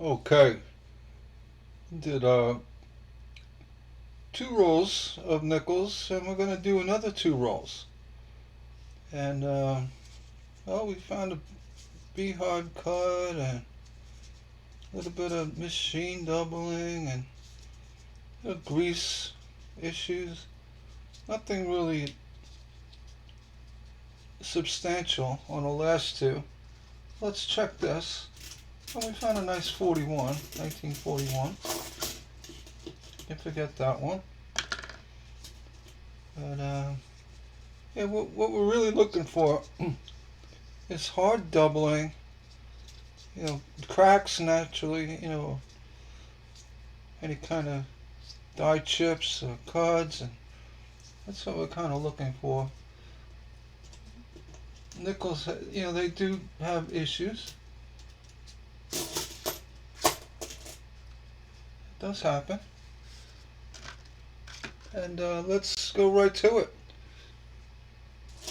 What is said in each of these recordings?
Okay, did 2 rolls of nickels, and we're gonna do another 2 rolls. And well, we found a beehive cut and a little bit of machine doubling and grease issues. Nothing really substantial on the last two. Let's check this. And we found a nice 41, 1941. Can't forget that one. But yeah, what we're really looking for is hard doubling. Cracks naturally. Any kind of die chips or cuds, and that's what we're kind of looking for. Nickels, they do have issues. It does happen. And let's go right to it.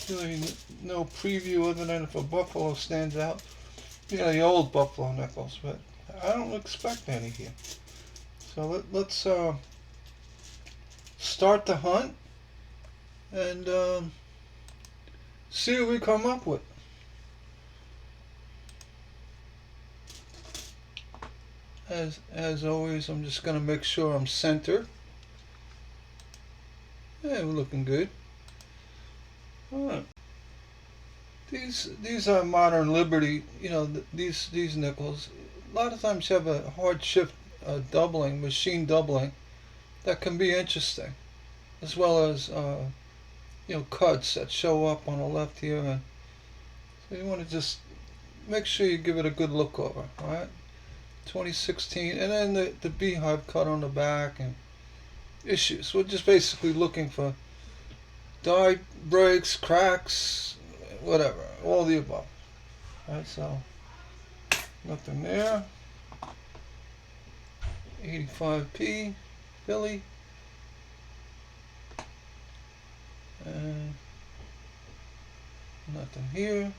Really no preview other than if a buffalo stands out. The old buffalo nickels, but I don't expect any here. So let's start the hunt and see what we come up with. As always, I'm just going to make sure I'm centered. Yeah, we're looking good. Alright. These are modern Liberty, these nickels. A lot of times you have a hard shift doubling, machine doubling, that can be interesting, as well as cuts that show up on the left here. And so you want to just make sure you give it a good look over. All right, 2016, and then the beehive cut on the back and issues. We're just basically looking for die breaks, cracks, whatever, all the above. All right, so nothing there. 85p Philly, and nothing here.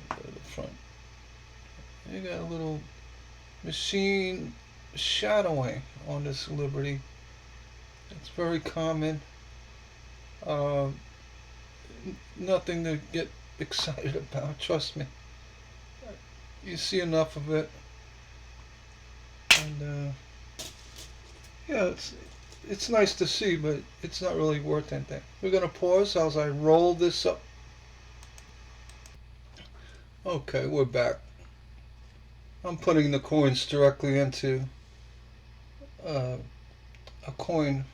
Go to the front. You got a little machine shadowing on this Liberty. It's very common. Nothing to get excited about, trust me. You see enough of it, and yeah, it's nice to see, but it's not really worth anything. We're gonna pause as I roll this up. Okay, we're back. I'm putting the coins directly into a coin,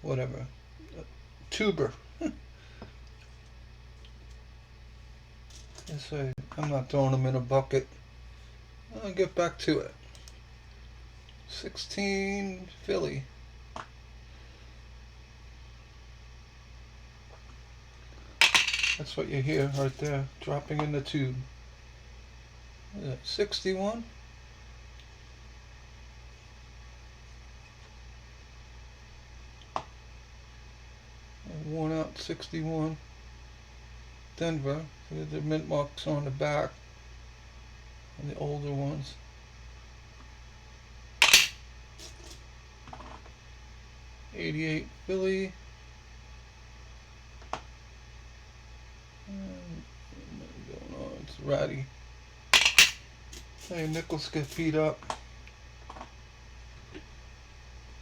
whatever, tuber. I'm not throwing them in a bucket. I'll get back to it. 16 Philly. That's what you hear right there, dropping in the tube. 61. Worn out 61. Denver. The mint marks on the back, and the older ones. 88 Philly. What's going on? It's ratty. Hey, nickels get beat up.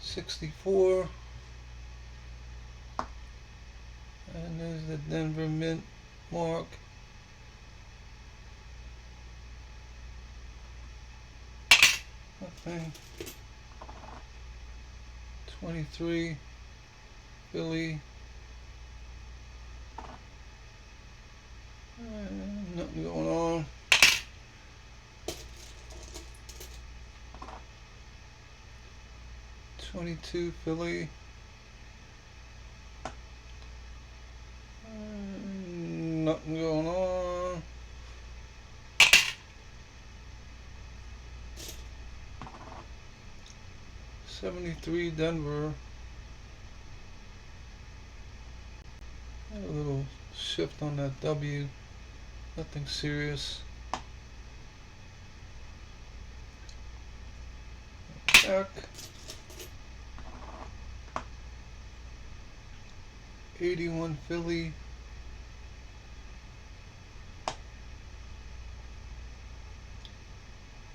64. And there's the Denver mint mark. Nothing. 23 Philly. Nothing going on. 22 Philly. Nothing going on. 73 Denver. A little shift on that W. Nothing serious. Back. 81 Philly.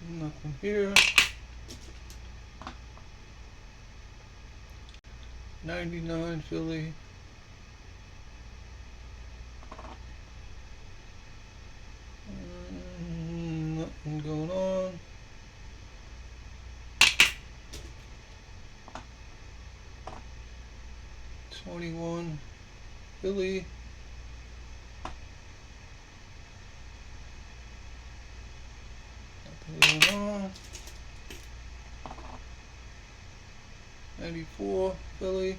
Nothing here. 99 Philly. Nothing going on. 21 Philly. Nothing going on. 94 Philly.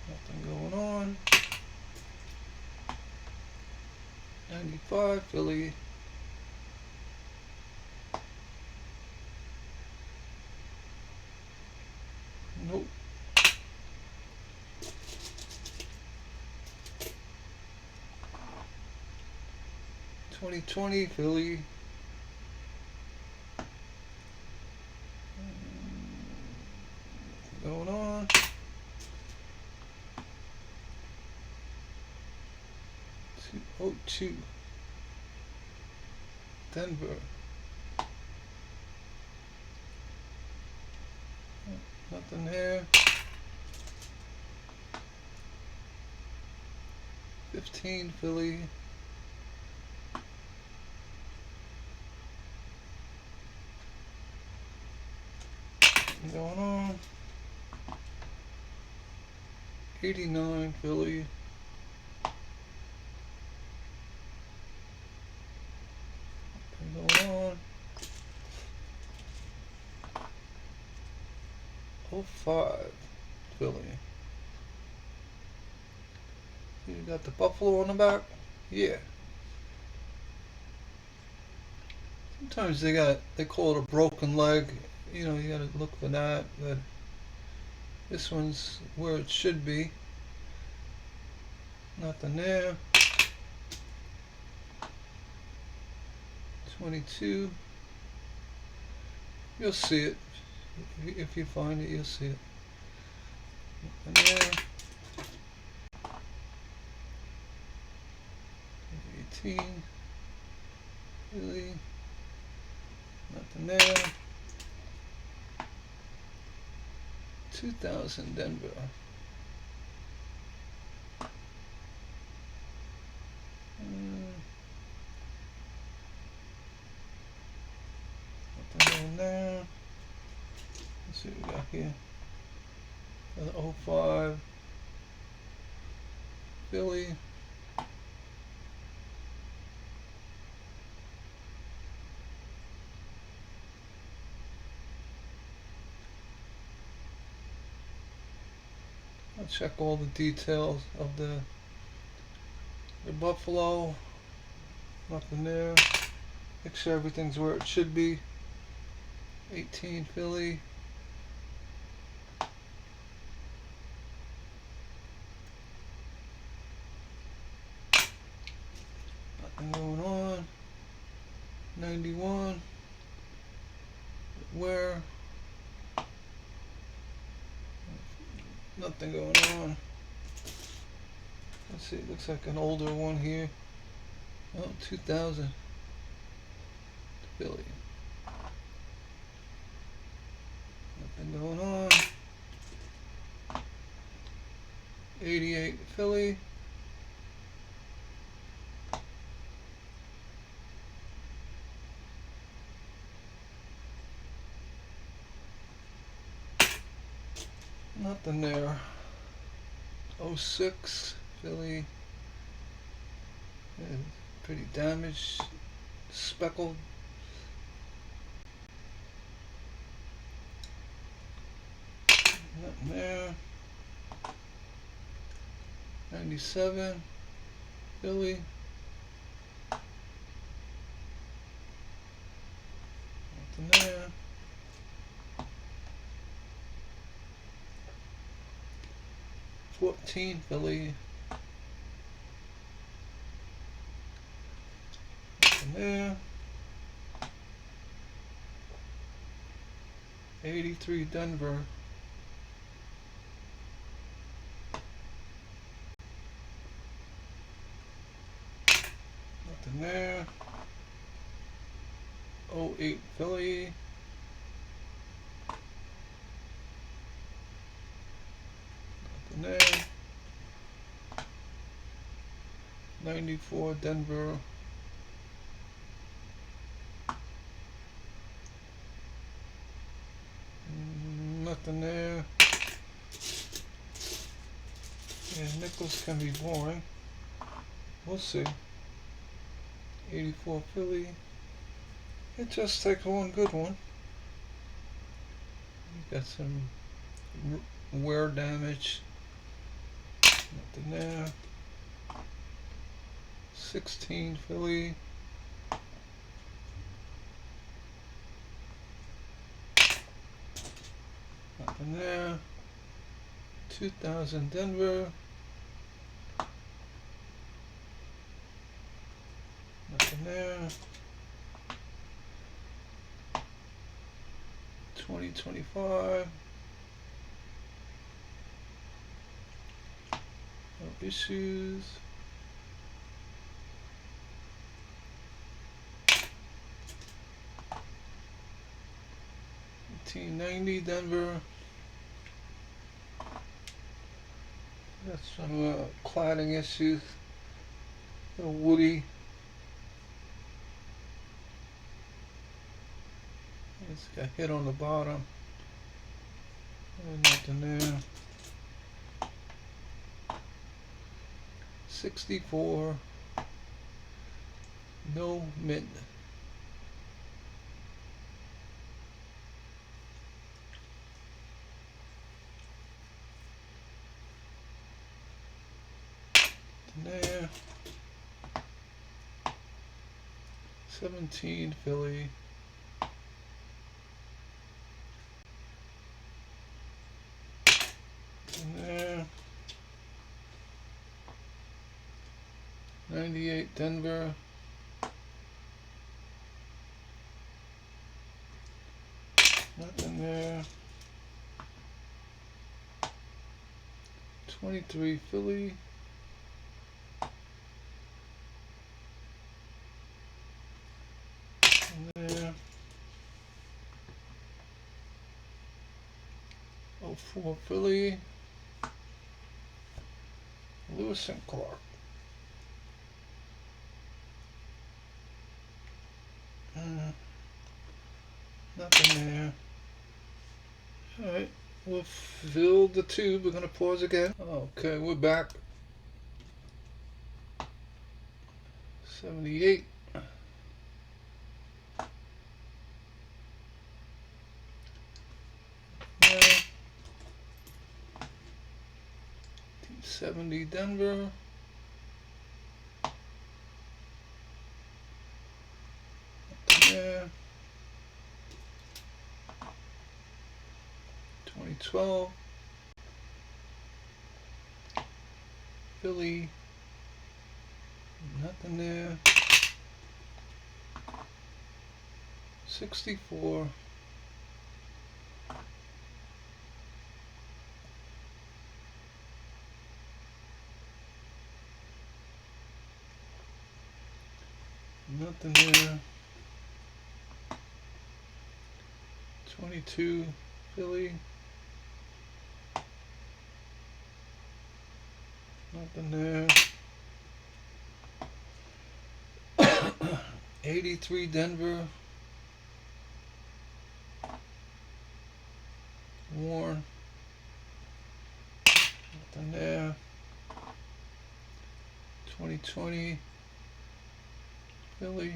Nothing going on. 95 Philly. Nope. 2020 Philly. Going on. 202 Denver. Nothing there. 15 Philly. Nothing going on. 89 Philly. Nothing going on. 05 Philly. You got the buffalo on the back? Yeah. Sometimes they call it a broken leg. You know, you gotta look for that, but this one's where it should be. Nothing there. 22. You'll see it. If you find it, you'll see it. Nothing there. 18. Really. Nothing there. 2000 Denver. Nothing going there. Let's see what we got here. The 05 Philly. I'll check all the details of the buffalo. Nothing there. Make sure everything's where it should be. 18 Philly. Nothing going on. 91. Where? Nothing going on. Let's see, it looks like an older one here. Oh, 2000 Philly. Nothing going on. 88 Philly. Nothing there. 06 Philly. Yeah, pretty damaged, speckled. Nothing there. 97 Philly. Nothing there. 14 Philly. Nothing there. 83 Denver. Nothing there. 08 Philly. Nothing there. 94 Denver. Nothing there. Yeah, nickels can be boring. We'll see. 84 Philly. It just takes one good one. You got some wear damage. Nothing there. 16 Philly. Nothing there. 2000 Denver. Nothing there. 2025. No issues. $18.90 Denver. Got some cladding issues. A little woody. It's got hit on the bottom. And nothing there. 64. No mint. There. 17 Philly. There. 98 Denver. Nothing there. 23 Philly. There. 04 Philly. Lewis and Clark. Nothing there. Alright, we'll fill the tube. We're going to pause again. Okay, we're back. 78. Yeah. 70 Denver. Yeah. 2012. Philly. Nothing there. 64. Nothing there. 22 Philly. Nothing there. 83 Denver. Warren. Nothing there. 2020 Philly.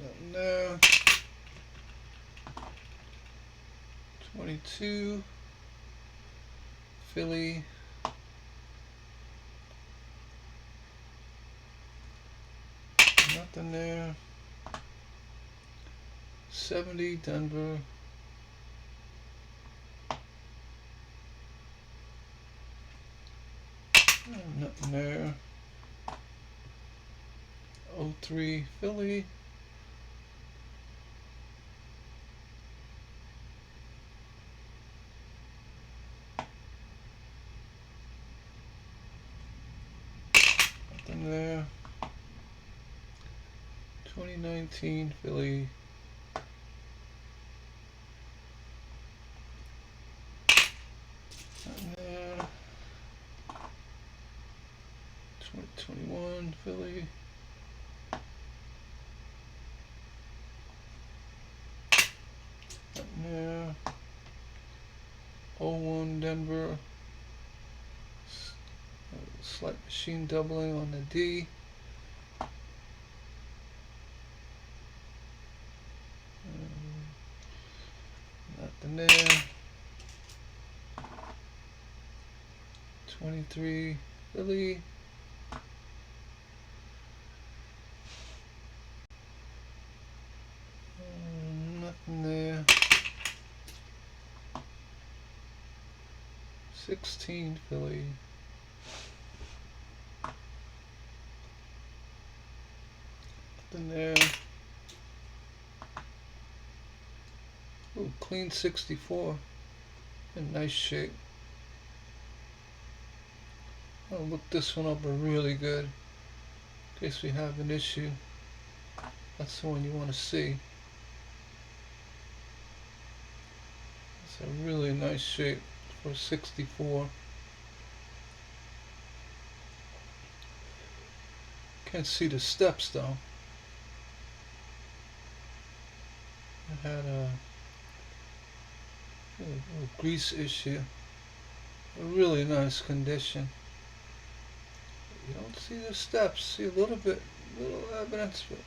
Nothing there. 22 Philly. Nothing there. 70 Denver. Nothing there. 03 Philly. Nothing there. 2019 Philly. Nothing there. 2021 Philly. Nothing there. 01 Denver. Slight machine doubling on the D. Nothing there. 23 Philly. Nothing there. 16 Philly. Nothing there. Ooh, clean 64. In nice shape. I'll look this one up really good in case we have an issue. That's the one you want to see. It's a really nice shape for 64. Can't see the steps though. I had a little grease issue. A really nice condition. You don't see the steps. See a little evidence, but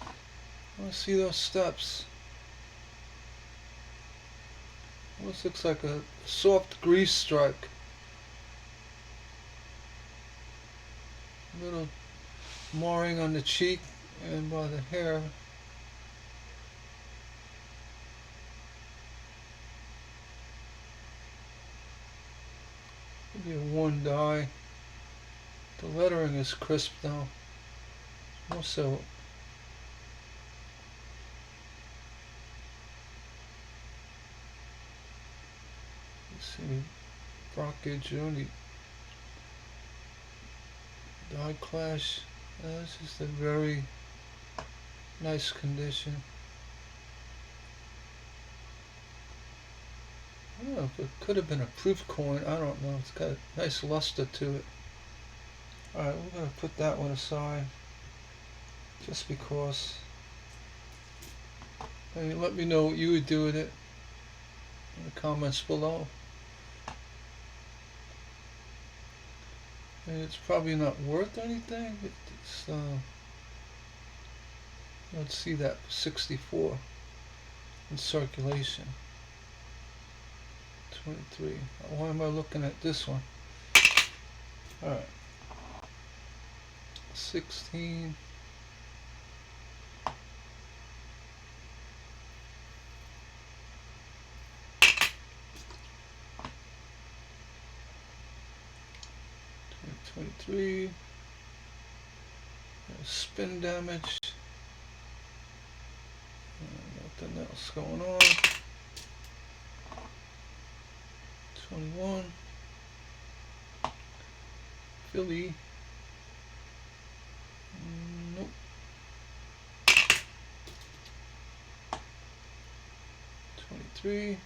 I want to see those steps. Almost looks like a soft grease strike. A little marring on the cheek and by the hair. Maybe a worn dye. The lettering is crisp though. More so. Let's see, blockage or any dye clash. This is a very nice condition. I don't know if it could have been a proof coin. I don't know. It's got a nice luster to it. Alright, we're going to put that one aside. Just because. And let me know what you would do with it in the comments below. And it's probably not worth anything. It's let's see that 64 in circulation. 23. Why am I looking at this one? Alright. 16. $23. Spin damage. Nothing else going on. 21. Philly. Nope. 23.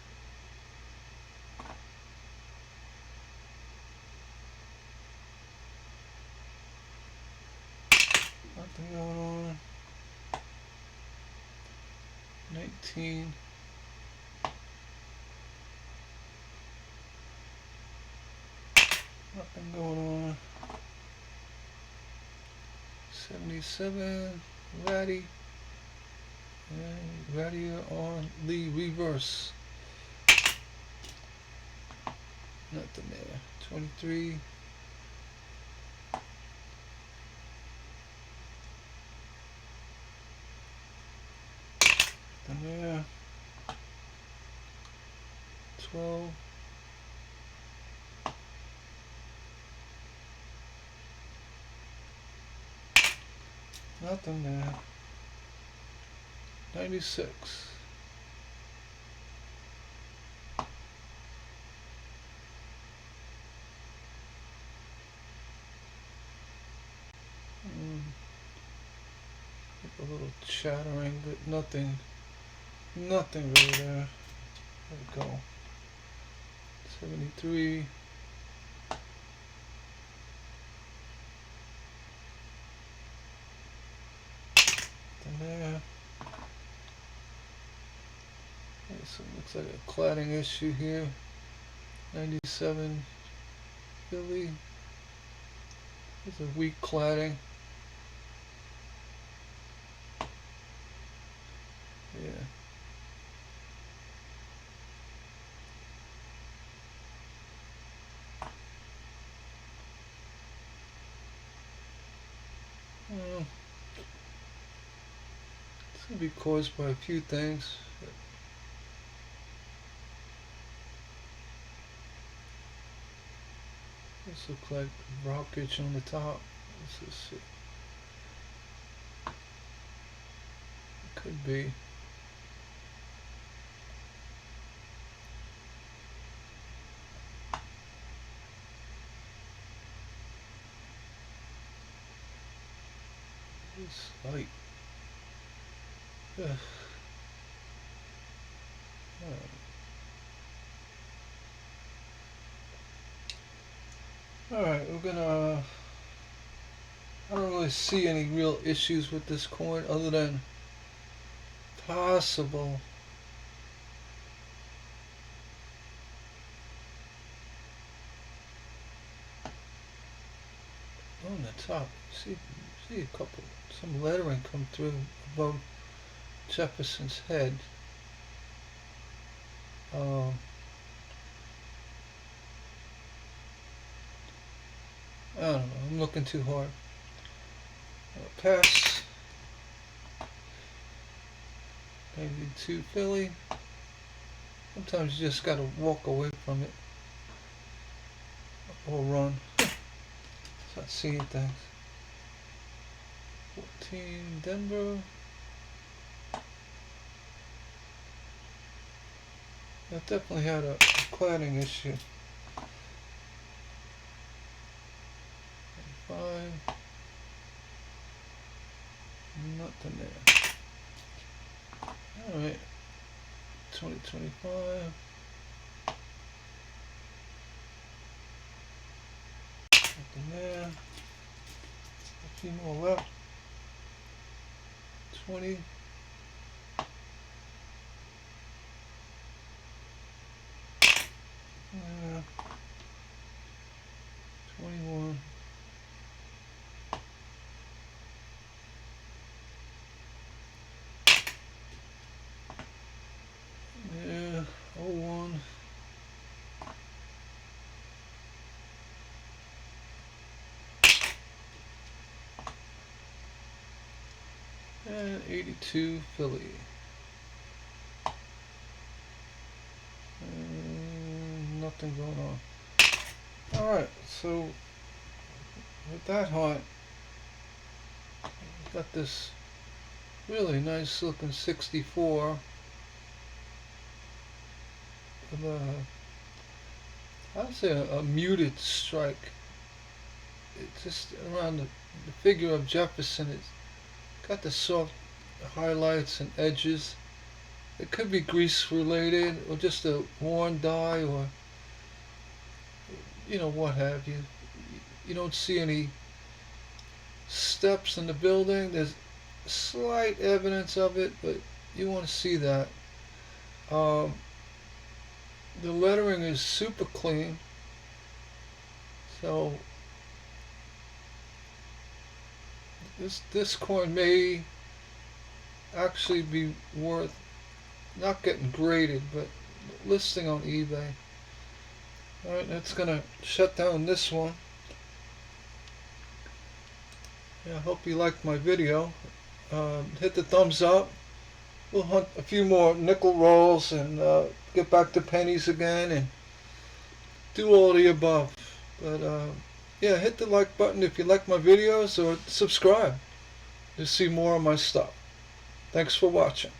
Nothing going on. 19. Nothing going on. 77. Ratty. And Ratty on Lee reverse. Nothing there. 23. Nothing Yeah. 12. Nothing there. 96. A little chattering, but nothing really there. There we go. 73. Nothing there. Okay, so it looks like a cladding issue here. 97 Philly. There's a weak cladding. Yeah. Well, it's going to be caused by a few things. This looks like rockage on the top. Let's just see. It could be. This light. Ugh. Alright, we're gonna. I don't really see any real issues with this coin other than possible on the top. See a couple, some lettering come through above Jefferson's head. I don't know. I'm looking too hard. Pass. 92 Philly. Sometimes you just gotta walk away from it or run. Start seeing things. 14 Denver. That definitely had a cladding issue. 5. Nothing there. Alright. 2025. Nothing there. A few more left. 20. Uh, 21. Yeah, 01. And 82 Philly. Nothing going on. Alright, so with that hunt, I've got this really nice looking 64 with I'd say a muted strike. It's just around the figure of Jefferson. It's got the soft highlights and edges. It could be grease related or just a worn die or what have you. You don't see any steps in the building. There's slight evidence of it, but you want to see that. The lettering is super clean, so this coin may actually be worth not getting graded, but listing on eBay. Alright, that's gonna shut down this one. Yeah, I hope you liked my video. Hit the thumbs up. we'll hunt a few more nickel rolls and get back to pennies again and do all the above. But yeah, hit the like button if you like my videos, or subscribe to see more of my stuff. Thanks for watching.